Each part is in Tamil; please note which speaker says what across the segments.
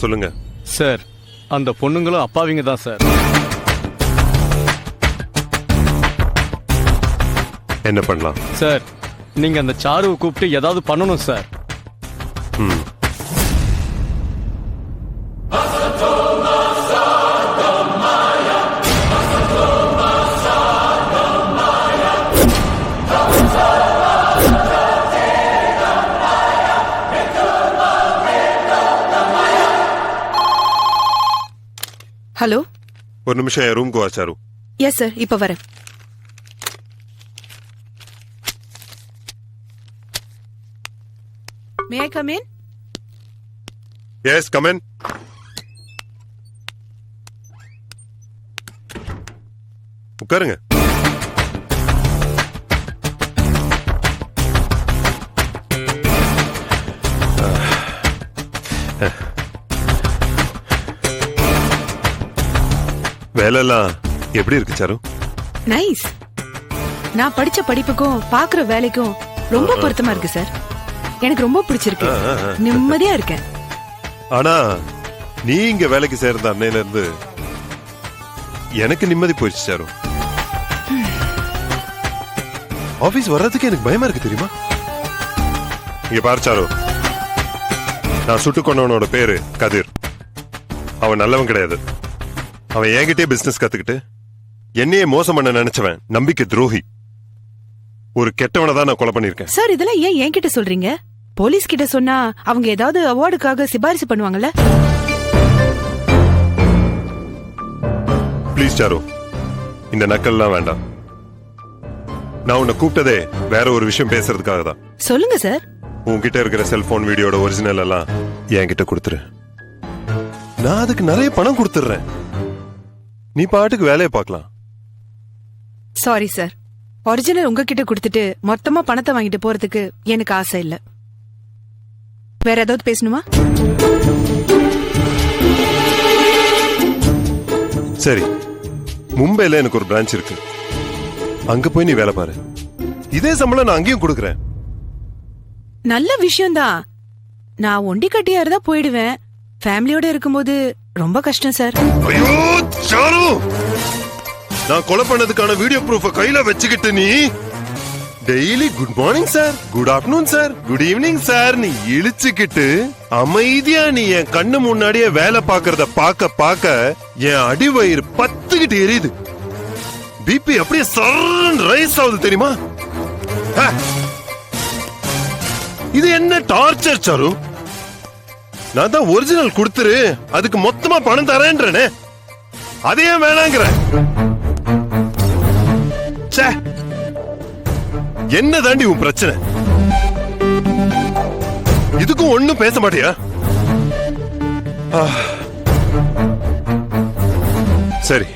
Speaker 1: சொல்லுங்க.
Speaker 2: சார், அந்த பொண்ணுங்களும் அப்பாவிங்க தான் சார்.
Speaker 1: என்ன பண்ணலாம்
Speaker 2: சார்? நீங்க அந்த சாருவை கூப்பிட்டு ஏதாவது பண்ணணும் சார்.
Speaker 1: ம்.
Speaker 3: ஹலோ,
Speaker 1: ஒரு நிமிஷம் என் ரூம்க்கு வா சாரு.
Speaker 3: எஸ் சார், இப்ப வரேன். May I come in?
Speaker 1: Yes, come in. உட்காருங்க. வேலைலாம் எப்படி இருக்கு சாரு?
Speaker 3: நைஸ். நான் படிச்ச படிப்புக்கும் பாக்குற வேலைக்கும் ரொம்ப பொருத்தமா இருக்கு சார். எனக்கு ரொம்ப பிடிச்சிருக்கு. நிம்மதியா இருக்கேன்.
Speaker 1: ஆனா நீ இங்க வேலைக்கு சேர்ந்த அன்னையில இருந்து எனக்கு நிம்மதி போயிடுச்சு சாரு. ஆபீஸ் வர்றதுக்கு எனக்கு பயமா இருக்கு தெரியுமா? இங்க பாரு சாரு, நான் சுட்டு கொண்டவனோட பேரு கதிர். அவன் நல்லவன் கிடையாது. அவன் என்கிட்டே பிசினஸ் கத்துக்கிட்டு என்னையே மோசம் பண்ண நினைச்சவன், நம்பிக்கை துரோகி. ஒரு கெட்டவனை தான் நான் கொலை பண்ணிருக்கேன்.
Speaker 3: சார், இதெல்லாம் ஏன் என்கிட்ட சொல்றீங்க? போலீஸ் கிட்ட சொன்னா அவங்க ஏதாவது அவார்டுக்காக சிபாரிசு பண்ணுவாங்கல்ல?
Speaker 1: ப்ளீஸ் சாரு, இந்த நக்கல்லாம் வேண்டாம். நான் உன்னை கூப்பிட்டதே வேற ஒரு விஷயம் பேசுறதுக்காக தான்.
Speaker 3: சொல்லுங்க சார்.
Speaker 1: உன்கிட்ட இருக்கிற செல்போன் வீடியோட ஒரிஜினல் எல்லாம் என்கிட்ட கொடுத்துரு. நான் அதுக்கு நிறைய பணம் கொடுத்துடுறேன். நீ பாட்டுக்கு வேலையை பார்க்கலாம்.
Speaker 3: சாரி சார், ஒரிஜினல் உங்ககிட்ட கொடுத்துட்டு மொத்தமா பணத்தை வாங்கிட்டு போறதுக்கு எனக்கு ஆசை இல்ல. வேற ஏதாவது பேசணுமா?
Speaker 1: சரி, மும்பைல எனக்கு ஒரு பிரான்ச் இருக்கு. அங்க போய் நீ வேலை பாரு. இதே சம்பளம் நான் அங்கேயும் கொடுக்கறேன்.
Speaker 3: நல்ல விஷயம்தான். நான் ஒண்டி கட்டியா இருந்தா போயிடுவேன். ஃபேமிலியோட இருக்கும்போது ரொம்ப கஷ்டம் சார்.
Speaker 1: ஐயோ சாரு, நான் கொலை பண்ணதுக்கான வீடியோ ப்ரூஃப கையில வச்சுக்கிட்டு நீ daily good morning sir, good afternoon sir, good evening sir நீ இழிச்சுக்கிட்டு அமைதியா நீ என் கண்ணு முன்னாடியே வேலை பாக்குறத பாக்க பாக்க என் அடிவயிறு பத்துக்கிட்டு எரியுது. பிபி அப்படியே சர்ன்னு ரைஸ் ஆகுது தெரியுமா? இது என்ன டார்ச்சர் சாரு? நான் தான் ஒரிஜினல் கொடுத்துரு, அதுக்கு மொத்தமா பணம் தரேன்றனே, அதையே வேணாங்கிற. என்ன தாண்டி உன் பிரச்சனை? இதுக்கும் ஒண்ணும் பேச மாட்டியா? சரி,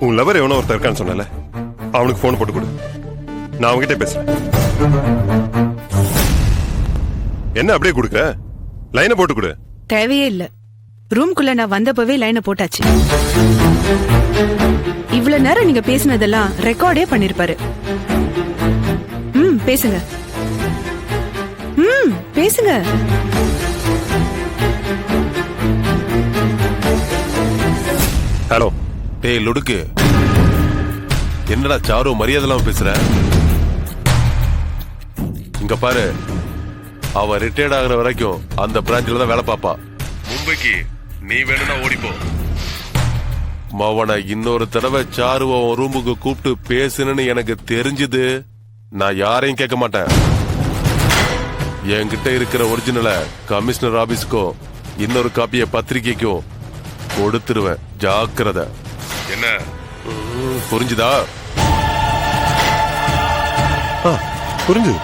Speaker 1: உன் லவர் எவனோ ஒருத்தர் இருக்கான்னு சொன்னல, அவனுக்கு போன் போட்டு கொடு. நான் அவன்கிட்ட பேசுறேன். என்ன அப்படியே கொடுக்க? லைனை போட்டு கொடு.
Speaker 3: தேவையே இல்ல. ரூம்குள்ள நான் வந்தப்பவே லைனை போட்டாச்சு. இவ்வளவு நேரம் நீங்க பேசினதெல்லாம் ரெக்கார்டே பண்ணிருப்பாரு. பேசுங்க. பேசுங்க.
Speaker 1: ஹலோ.
Speaker 4: டேய் லுடுக்கு, என்னடா சாரு மரியாதைலாம் பேசுற? இங்க பாரு, அவ ரிட்டையர்ட் ஆகுற வரைக்கும் அந்த பிரான்ச்ல தான் வேலை பாப்பா. மும்பைக்கு நீ வேணும்னா ஓடிப்போ. மவனை இன்னொரு தடவை சாருவ ரூமுக்கு கூப்பிட்டு பேசுன்னு எனக்கு தெரிஞ்சது, நான் யாரையும் கேட்க மாட்டேன். என்கிட்ட இருக்கிற ஒரிஜினல கமிஷனர் ஆபீஸ்க்கும் இன்னொரு காப்பிய பத்திரிகைக்கும் கொடுத்துருவேன். ஜாக்கிரதை. என்ன புரிஞ்சுதா?
Speaker 1: புரிஞ்சுது.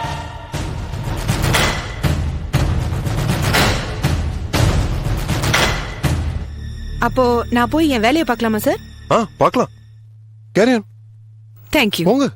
Speaker 3: அப்போ நான் போய் என் வேலையை பார்க்கலாமா சார்?
Speaker 1: பார்க்கலாம். Carry on.
Speaker 3: தேங்க்யூ.
Speaker 1: போங்க.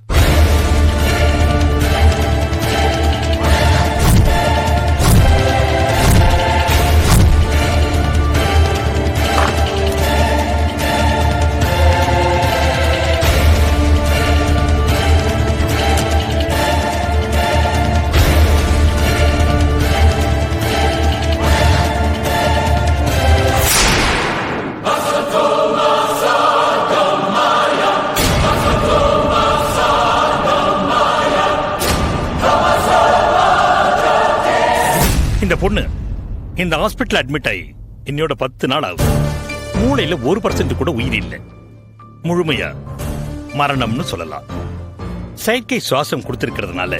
Speaker 5: இந்த ஹாஸ்பிட்டல் அட்மிட் ஆகி என்னோட 10 நாள் ஆகும். மூளையில 1% கூட உயிர் இல்லை. முழுமையா மரணம்னு சொல்லலாம். செயற்கை சுவாசம் கொடுத்திருக்கிறதுனால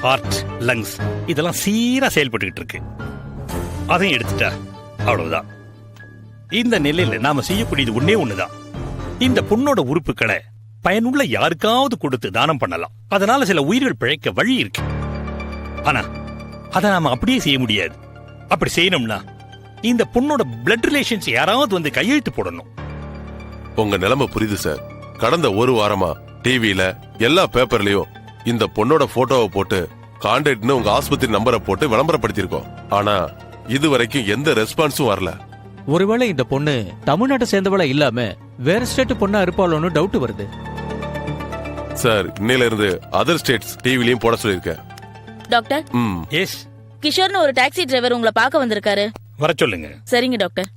Speaker 5: ஹார்ட், லங்ஸ் இதெல்லாம் சீரா செயல்பட்டுக்கிட்டு இருக்கு. அதையும் எடுத்துட்டா அவ்வளவுதான். இந்த நிலையில நாம செய்யக்கூடியது ஒன்னே ஒண்ணுதான். இந்த பொண்ணோட உறுப்புகளை பயனுள்ள யாருக்காவது கொடுத்து தானம் பண்ணலாம். அதனால சில உயிர்கள் பிழைக்க வழி இருக்கு. ஆனா அதை நாம அப்படியே செய்ய முடியாது. அப்படி செய்யணும்னா இந்த பொண்ணோட பிளட் ரிலேஷன்ஸ் யாராவது வந்து கையெழுத்து போடணும்.
Speaker 4: உங்க நிலைமை புரியுது சார். கடந்த ஒரு வாரமா டிவியில எல்லா பேப்பர்லயும் இந்த பொண்ணோட போட்டோவை போட்டு கான்டாக்ட்னு உங்க ஆஸ்பத்திரி நம்பரை போட்டு விளம்பரப்படுத்திருக்கோம். ஆனா இது வரைக்கும் எந்த ரெஸ்பான்ஸும் வரல.
Speaker 6: ஒருவேளை இந்த பொண்ணு தமிழ்நாட்டை சேர்ந்தவளா இல்லாம வேற ஸ்டேட் பொண்ணா இருப்பாளோன்னு டவுட் வருது
Speaker 4: சார். இன்னையில இருந்து அதர் ஸ்டேட்ஸ் டிவிலையும் போட சொல்லியிருக்கேன்.
Speaker 7: டாக்டர்,
Speaker 5: எஸ்,
Speaker 7: கிஷோர்னு ஒரு டாக்ஸி டிரைவர் உங்களை பார்க்க வந்திருக்காரு.
Speaker 5: வர சொல்லுங்க.
Speaker 7: சரிங்க டாக்டர்.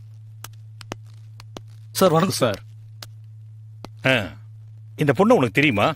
Speaker 2: சார் வணக்கம் சார்.
Speaker 5: இந்த பொண்ணு உனக்கு தெரியுமா?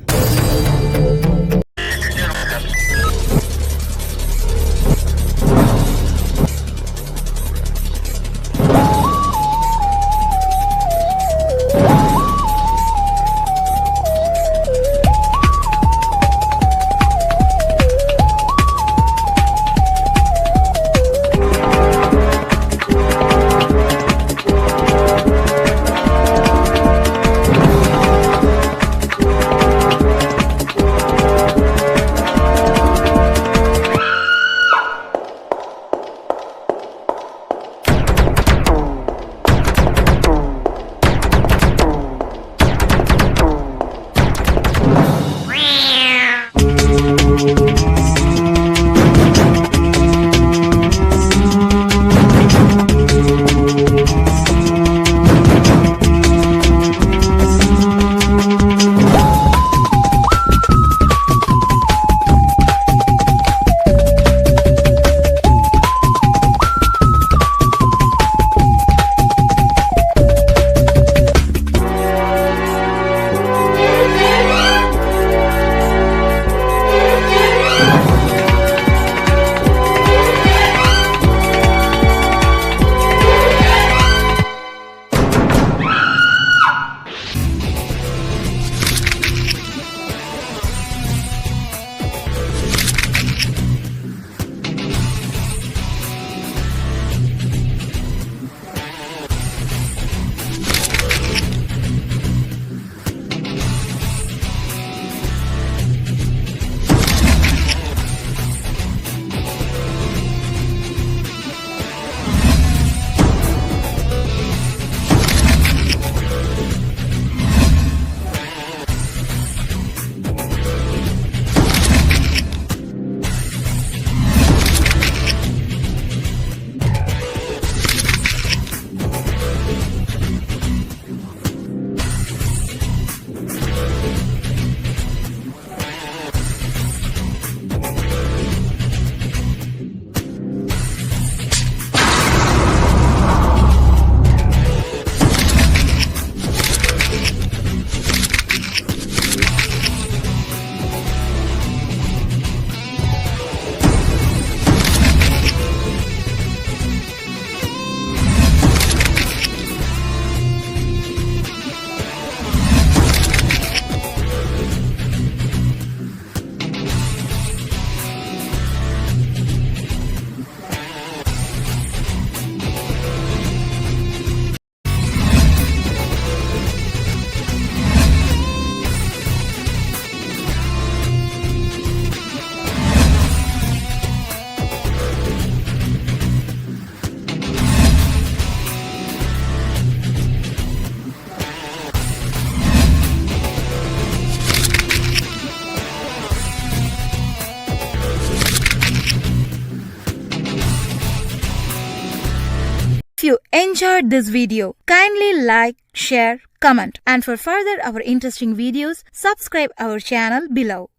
Speaker 8: If you enjoyed this video, kindly like, share, comment, and for further our interesting videos, subscribe our channel below.